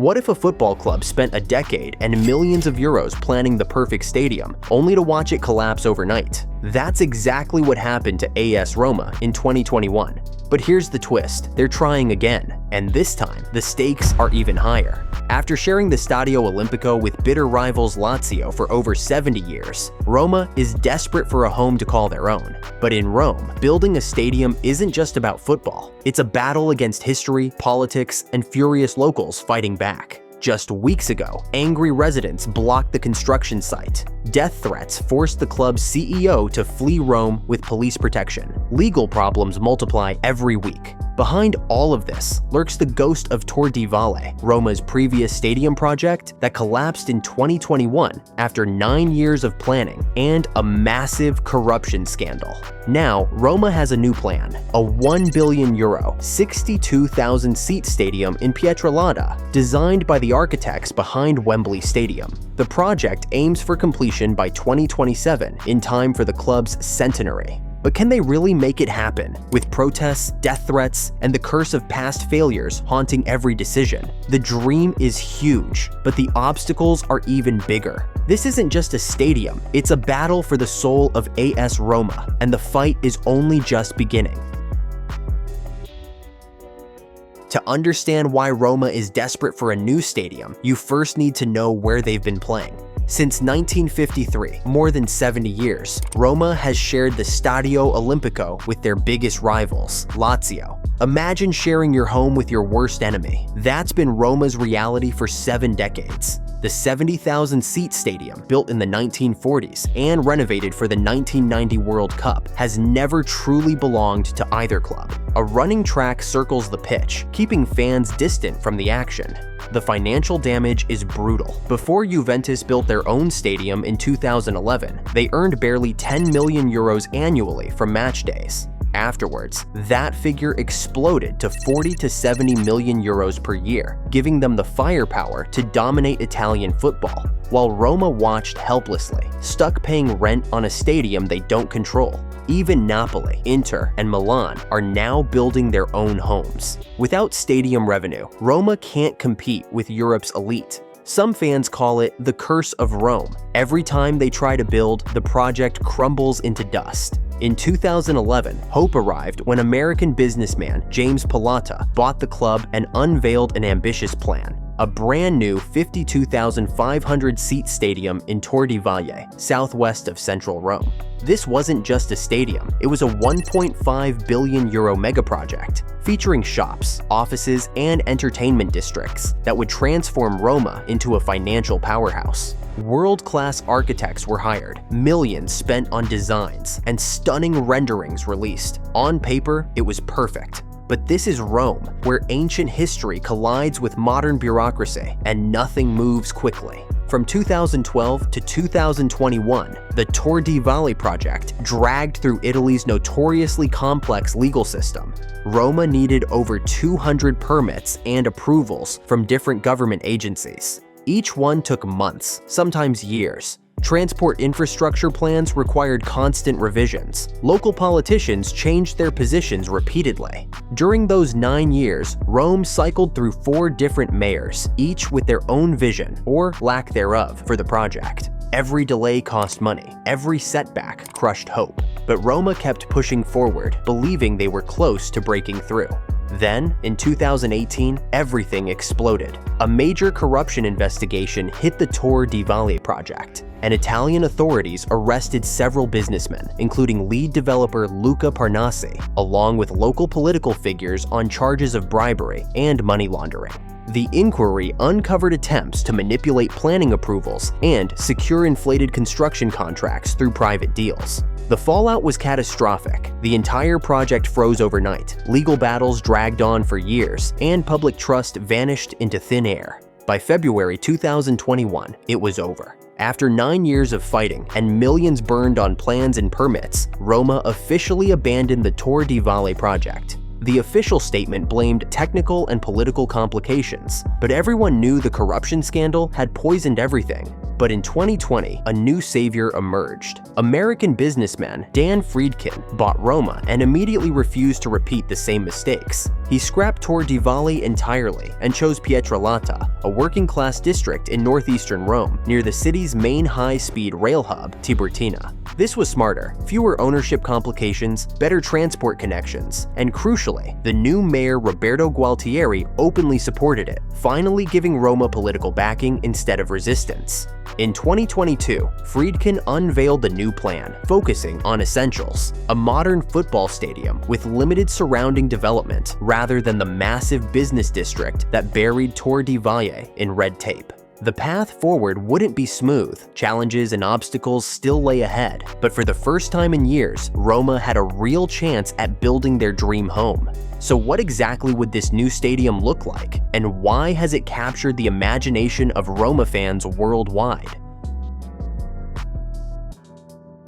What if a football club spent a decade and millions of euros planning the perfect stadium, only to watch it collapse overnight? That's exactly what happened to AS Roma in 2021. But here's the twist, they're trying again, and this time, the stakes are even higher. After sharing the Stadio Olimpico with bitter rivals Lazio for over 70 years, Roma is desperate for a home to call their own. But in Rome, building a stadium isn't just about football. It's a battle against history, politics, and furious locals fighting back. Just weeks ago, angry residents blocked the construction site. Death threats forced the club's CEO to flee Rome with police protection. Legal problems multiply every week. Behind all of this lurks the ghost of Tor di Valle, Roma's previous stadium project that collapsed in 2021 after 9 years of planning and a massive corruption scandal. Now, Roma has a new plan, a €1 billion, 62,000-seat stadium in Pietralata, designed by the architects behind Wembley Stadium. The project aims for completion by 2027, in time for the club's centenary. But can they really make it happen? With protests, death threats, and the curse of past failures haunting every decision. The dream is huge, but the obstacles are even bigger. This isn't just a stadium, it's a battle for the soul of AS Roma, and the fight is only just beginning. To understand why Roma is desperate for a new stadium, you first need to know where they've been playing. Since 1953, more than 70 years, Roma has shared the Stadio Olimpico with their biggest rivals, Lazio. Imagine sharing your home with your worst enemy. That's been Roma's reality for 7 decades. The 70,000-seat stadium, built in the 1940s and renovated for the 1990 World Cup, has never truly belonged to either club. A running track circles the pitch, keeping fans distant from the action. The financial damage is brutal. Before Juventus built their own stadium in 2011, they earned barely €10 million annually from match days. Afterwards, that figure exploded to €40 to €70 million per year, giving them the firepower to dominate Italian football, while Roma watched helplessly, stuck paying rent on a stadium they don't control. Even Napoli, Inter, and Milan are now building their own homes. Without stadium revenue, Roma can't compete with Europe's elite. Some fans call it the curse of Rome. Every time they try to build, the project crumbles into dust. In 2011, hope arrived when American businessman James Pietralata bought the club and unveiled an ambitious plan. A brand new 52,500-seat stadium in Tor di Valle, southwest of central Rome. This wasn't just a stadium, it was a €1.5 billion megaproject, featuring shops, offices, and entertainment districts that would transform Roma into a financial powerhouse. World-class architects were hired, millions spent on designs, and stunning renderings released. On paper, it was perfect. But this is Rome, where ancient history collides with modern bureaucracy, and nothing moves quickly. From 2012 to 2021, the Tor di Valle project dragged through Italy's notoriously complex legal system. Roma needed over 200 permits and approvals from different government agencies. Each one took months, sometimes years. Transport infrastructure plans required constant revisions. Local politicians changed their positions repeatedly. During those 9 years, Rome cycled through 4 different mayors, each with their own vision, or lack thereof, for the project. Every delay cost money, every setback crushed hope. But Roma kept pushing forward, believing they were close to breaking through. Then, in 2018, everything exploded. A major corruption investigation hit the Tor di Valle project, and Italian authorities arrested several businessmen, including lead developer Luca Parnassi, along with local political figures on charges of bribery and money laundering. The inquiry uncovered attempts to manipulate planning approvals and secure inflated construction contracts through private deals. The fallout was catastrophic. The entire project froze overnight, legal battles dragged on for years, and public trust vanished into thin air. By February 2021, it was over. After 9 years of fighting and millions burned on plans and permits, Roma officially abandoned the Tor di Valle project. The official statement blamed technical and political complications, but everyone knew the corruption scandal had poisoned everything. But in 2020, a new savior emerged. American businessman Dan Friedkin bought Roma and immediately refused to repeat the same mistakes. He scrapped Tor di Valle entirely and chose Pietralata, a working-class district in northeastern Rome, near the city's main high-speed rail hub, Tiburtina. This was smarter, fewer ownership complications, better transport connections, and crucially, the new mayor Roberto Gualtieri openly supported it, finally giving Roma political backing instead of resistance. In 2022, Friedkin unveiled the new plan, focusing on essentials, a modern football stadium with limited surrounding development rather than the massive business district that buried Tor di Valle in red tape. The path forward wouldn't be smooth, challenges and obstacles still lay ahead, but for the first time in years, Roma had a real chance at building their dream home. So what exactly would this new stadium look like, and why has it captured the imagination of Roma fans worldwide?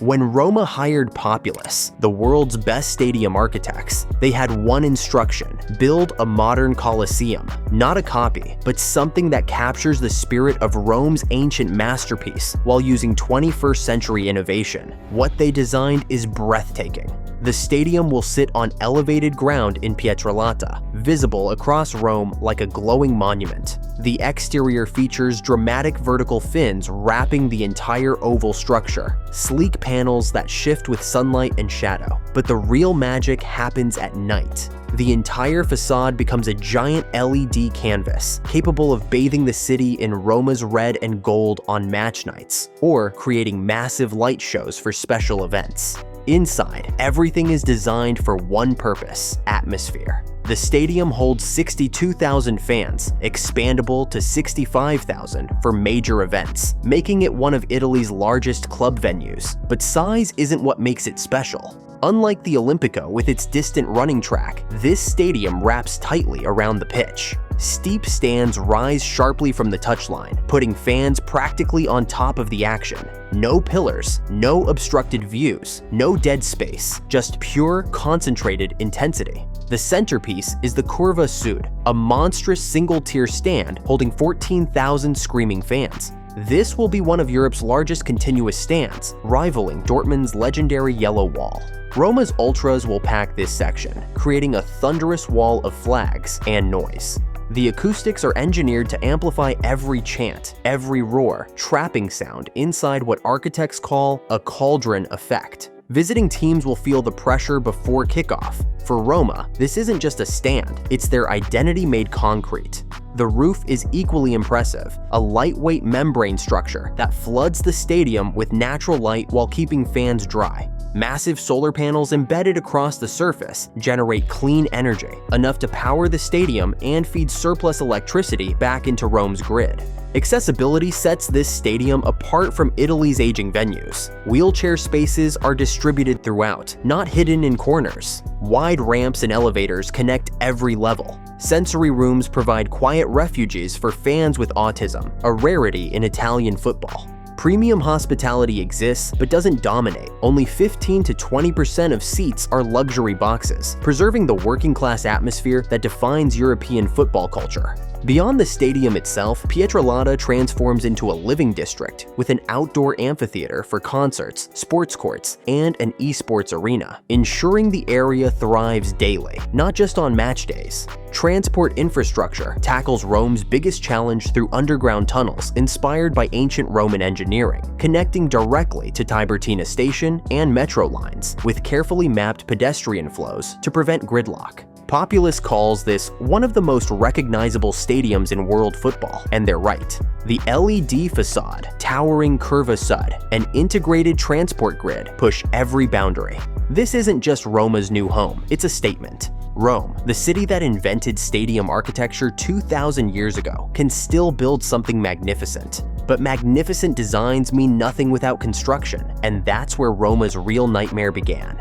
When Roma hired Probuilds, the world's best stadium architects, they had one instruction: build a modern coliseum. Not a copy, but something that captures the spirit of Rome's ancient masterpiece while using 21st century innovation. What they designed is breathtaking. The stadium will sit on elevated ground in Pietralata, visible across Rome like a glowing monument. The exterior features dramatic vertical fins wrapping the entire oval structure, sleek panels that shift with sunlight and shadow. But the real magic happens at night. The entire facade becomes a giant LED canvas, capable of bathing the city in Roma's red and gold on match nights, or creating massive light shows for special events. Inside, everything is designed for one purpose: atmosphere. The stadium holds 62,000 fans, expandable to 65,000 for major events, making it one of Italy's largest club venues. But size isn't what makes it special. Unlike the Olympico with its distant running track, this stadium wraps tightly around the pitch. Steep stands rise sharply from the touchline, putting fans practically on top of the action. No pillars, no obstructed views, no dead space, just pure, concentrated intensity. The centerpiece is the Curva Sud, a monstrous single-tier stand holding 14,000 screaming fans. This will be one of Europe's largest continuous stands, rivaling Dortmund's legendary Yellow Wall. Roma's ultras will pack this section, creating a thunderous wall of flags and noise. The acoustics are engineered to amplify every chant, every roar, trapping sound inside what architects call a cauldron effect. Visiting teams will feel the pressure before kickoff. For Roma, this isn't just a stand, it's their identity made concrete. The roof is equally impressive, a lightweight membrane structure that floods the stadium with natural light while keeping fans dry. Massive solar panels embedded across the surface generate clean energy, enough to power the stadium and feed surplus electricity back into Rome's grid. Accessibility sets this stadium apart from Italy's aging venues. Wheelchair spaces are distributed throughout, not hidden in corners. Wide ramps and elevators connect every level. Sensory rooms provide quiet refuges for fans with autism, a rarity in Italian football. Premium hospitality exists but doesn't dominate. Only 15 to 20% of seats are luxury boxes, preserving the working-class atmosphere that defines European football culture. Beyond the stadium itself, Pietralata transforms into a living district with an outdoor amphitheater for concerts, sports courts, and an esports arena, ensuring the area thrives daily, not just on match days. Transport infrastructure tackles Rome's biggest challenge through underground tunnels inspired by ancient Roman engineering, connecting directly to Tiburtina station and metro lines, with carefully mapped pedestrian flows to prevent gridlock. Probuilds calls this one of the most recognizable stadiums in world football, and they're right. The LED facade, towering Curva Sud, and integrated transport grid push every boundary. This isn't just Roma's new home, it's a statement. Rome, the city that invented stadium architecture 2,000 years ago, can still build something magnificent. But magnificent designs mean nothing without construction, and that's where Roma's real nightmare began.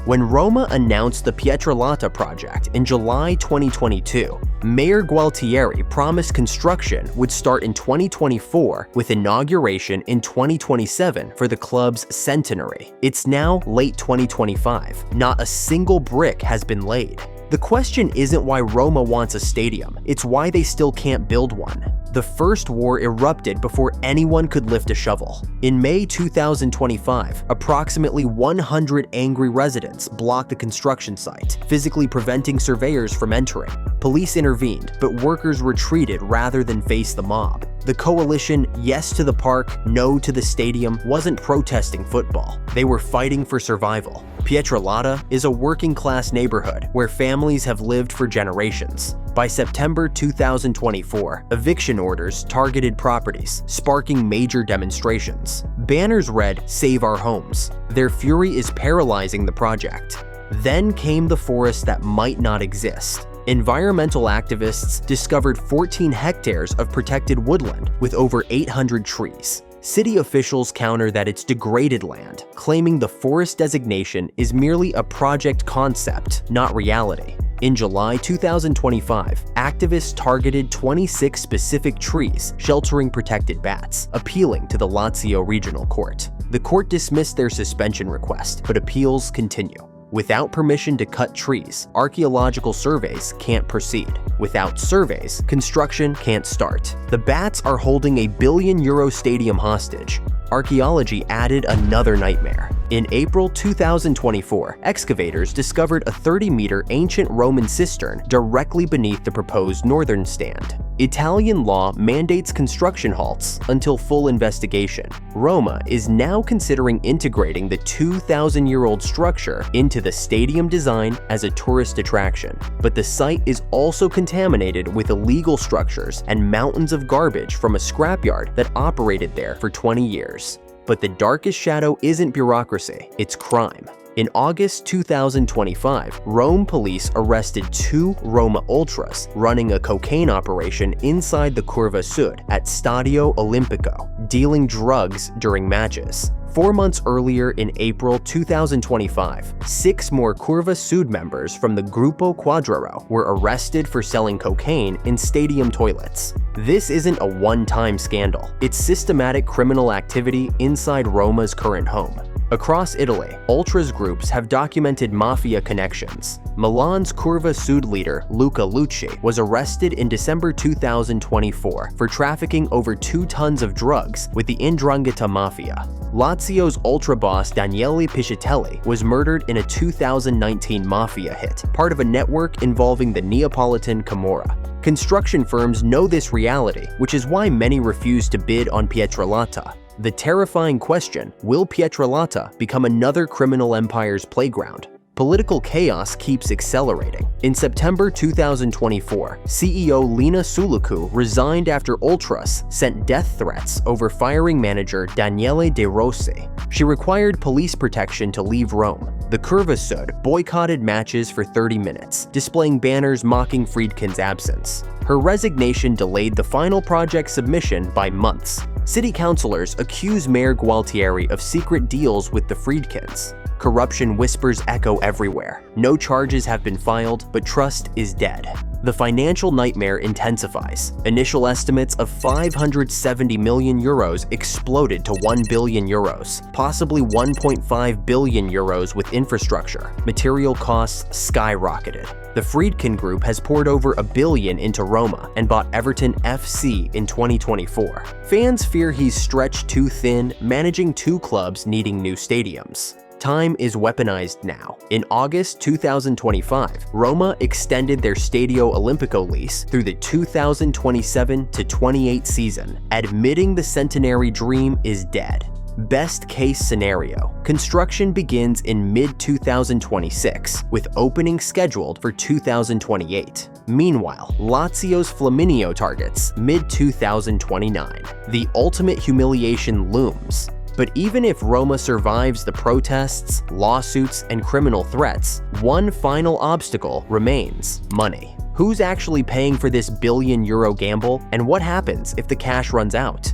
When Roma announced the Pietralata project in July 2022, Mayor Gualtieri promised construction would start in 2024 with inauguration in 2027 for the club's centenary. It's now late 2025. Not a single brick has been laid. The question isn't why Roma wants a stadium, it's why they still can't build one. The First War erupted before anyone could lift a shovel. In May 2025, approximately 100 angry residents blocked the construction site, physically preventing surveyors from entering. Police intervened, but workers retreated rather than face the mob. The coalition Yes to the Park, No to the Stadium wasn't protesting football. They were fighting for survival. Pietralata is a working-class neighborhood where families have lived for generations. By September 2024, eviction orders targeted properties, sparking major demonstrations. Banners read, "Save our homes." Their fury is paralyzing the project. Then came the forest that might not exist. Environmental activists discovered 14 hectares of protected woodland with over 800 trees. City officials counter that it's degraded land, claiming the forest designation is merely a project concept, not reality. In July 2025, activists targeted 26 specific trees sheltering protected bats, appealing to the Lazio Regional Court. The court dismissed their suspension request, but appeals continue. Without permission to cut trees, archaeological surveys can't proceed. Without surveys, construction can't start. The bats are holding a billion-euro stadium hostage. Archaeology added another nightmare. In April 2024, excavators discovered a 30-meter ancient Roman cistern directly beneath the proposed northern stand. Italian law mandates construction halts until full investigation. Roma is now considering integrating the 2,000-year-old structure into the stadium design as a tourist attraction. But the site is also contaminated with illegal structures and mountains of garbage from a scrapyard that operated there for 20 years. But the darkest shadow isn't bureaucracy, it's crime. In August 2025, Rome police arrested 2 Roma Ultras running a cocaine operation inside the Curva Sud at Stadio Olimpico, dealing drugs during matches. 4 months earlier, in April 2025, 6 more Curva Sud members from the Gruppo Quadraro were arrested for selling cocaine in stadium toilets. This isn't a one-time scandal, it's systematic criminal activity inside Roma's current home. Across Italy, ultras groups have documented mafia connections. Milan's Curva Sud leader, Luca Lucci, was arrested in December 2024 for trafficking over 2 tons of drugs with the 'Ndrangheta mafia. Lazio's ultra boss Daniele Piscitelli was murdered in a 2019 mafia hit, part of a network involving the Neapolitan Camorra. Construction firms know this reality, which is why many refuse to bid on Pietralata. The terrifying question, will Pietralata become another criminal empire's playground? Political chaos keeps accelerating. In September 2024, CEO Lina Suluku resigned after ultras sent death threats over firing manager Daniele De Rossi. She required police protection to leave Rome. The Curva Sud boycotted matches for 30 minutes, displaying banners mocking Friedkin's absence. Her resignation delayed the final project submission by months. City councilors accuse Mayor Gualtieri of secret deals with the Friedkins. Corruption whispers echo everywhere. No charges have been filed, but trust is dead. The financial nightmare intensifies. Initial estimates of 570 million euros exploded to 1 billion euros, possibly 1.5 billion euros with infrastructure. Material costs skyrocketed. The Friedkin Group has poured over $1 billion into Roma and bought Everton FC in 2024. Fans fear he's stretched too thin, managing 2 clubs needing new stadiums. Time is weaponized now. In August 2025, Roma extended their Stadio Olimpico lease through the 2027-28 season, admitting the centenary dream is dead. Best case scenario, construction begins in mid-2026, with opening scheduled for 2028. Meanwhile, Lazio's Flaminio targets mid-2029. The ultimate humiliation looms. But even if Roma survives the protests, lawsuits, and criminal threats, one final obstacle remains: money. Who's actually paying for this billion-euro gamble, and what happens if the cash runs out?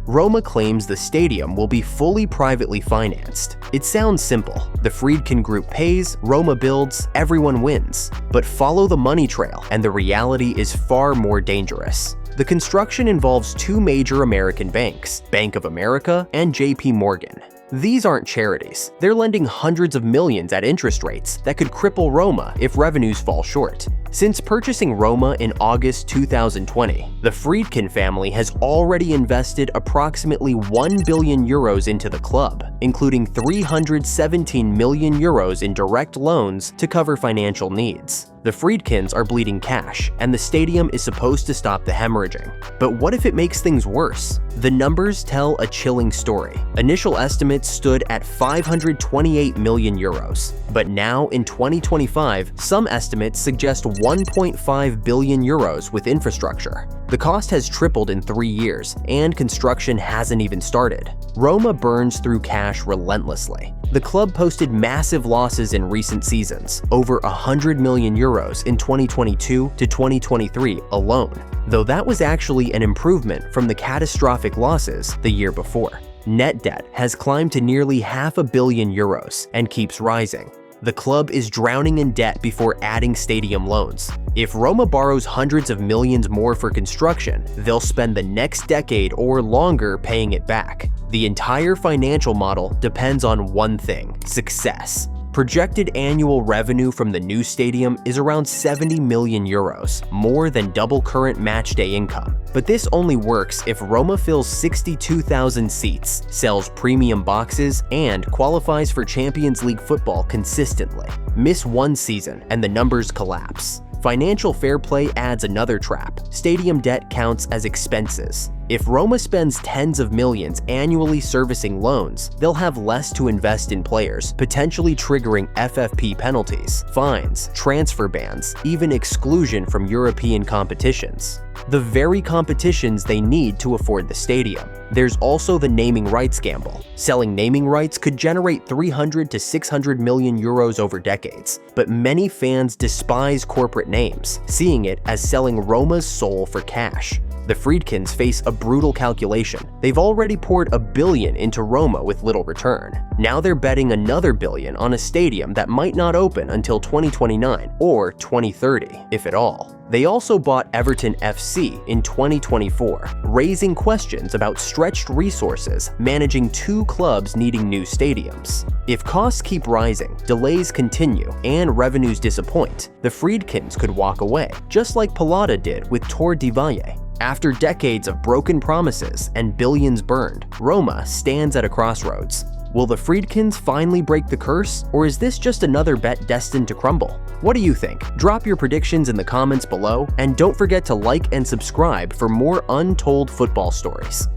Roma claims the stadium will be fully privately financed. It sounds simple. The Friedkin Group pays, Roma builds, everyone wins. But follow the money trail, and the reality is far more dangerous. The construction involves two major American banks, Bank of America and JP Morgan. These aren't charities. They're lending hundreds of millions at interest rates that could cripple Roma if revenues fall short. Since purchasing Roma in August 2020, the Friedkin family has already invested approximately 1 billion euros into the club, including 317 million euros in direct loans to cover financial needs. The Friedkins are bleeding cash, and the stadium is supposed to stop the hemorrhaging. But what if it makes things worse? The numbers tell a chilling story. Initial estimates stood at 528 million euros, but now in 2025, some estimates suggest 1.5 billion euros with infrastructure. The cost has tripled in 3 years, and construction hasn't even started. Roma burns through cash relentlessly. The club posted massive losses in recent seasons, over 100 million euros in 2022 to 2023 alone, though that was actually an improvement from the catastrophic losses the year before. Net debt has climbed to nearly €500 million and keeps rising. The club is drowning in debt before adding stadium loans. If Roma borrows hundreds of millions more for construction, they'll spend the next decade or longer paying it back. The entire financial model depends on one thing: success. Projected annual revenue from the new stadium is around 70 million euros, more than double current matchday income. But this only works if Roma fills 62,000 seats, sells premium boxes, and qualifies for Champions League football consistently. Miss one season and the numbers collapse. Financial fair play adds another trap. Stadium debt counts as expenses. If Roma spends tens of millions annually servicing loans, they'll have less to invest in players, potentially triggering FFP penalties, fines, transfer bans, even exclusion from European competitions. The very competitions they need to afford the stadium. There's also the naming rights gamble. Selling naming rights could generate 300 to 600 million euros over decades, but many fans despise corporate names, seeing it as selling Roma's soul for cash. The Friedkins face a brutal calculation. They've already poured $1 billion into Roma with little return. Now they're betting another $1 billion on a stadium that might not open until 2029 or 2030, if at all. They also bought Everton FC in 2024, raising questions about stretched resources managing two clubs needing new stadiums. If costs keep rising, delays continue, and revenues disappoint, the Friedkins could walk away, just like Pietralata did with Tor di Valle. After decades of broken promises and billions burned, Roma stands at a crossroads. Will the Friedkins finally break the curse, or is this just another bet destined to crumble? What do you think? Drop your predictions in the comments below, and don't forget to like and subscribe for more untold football stories.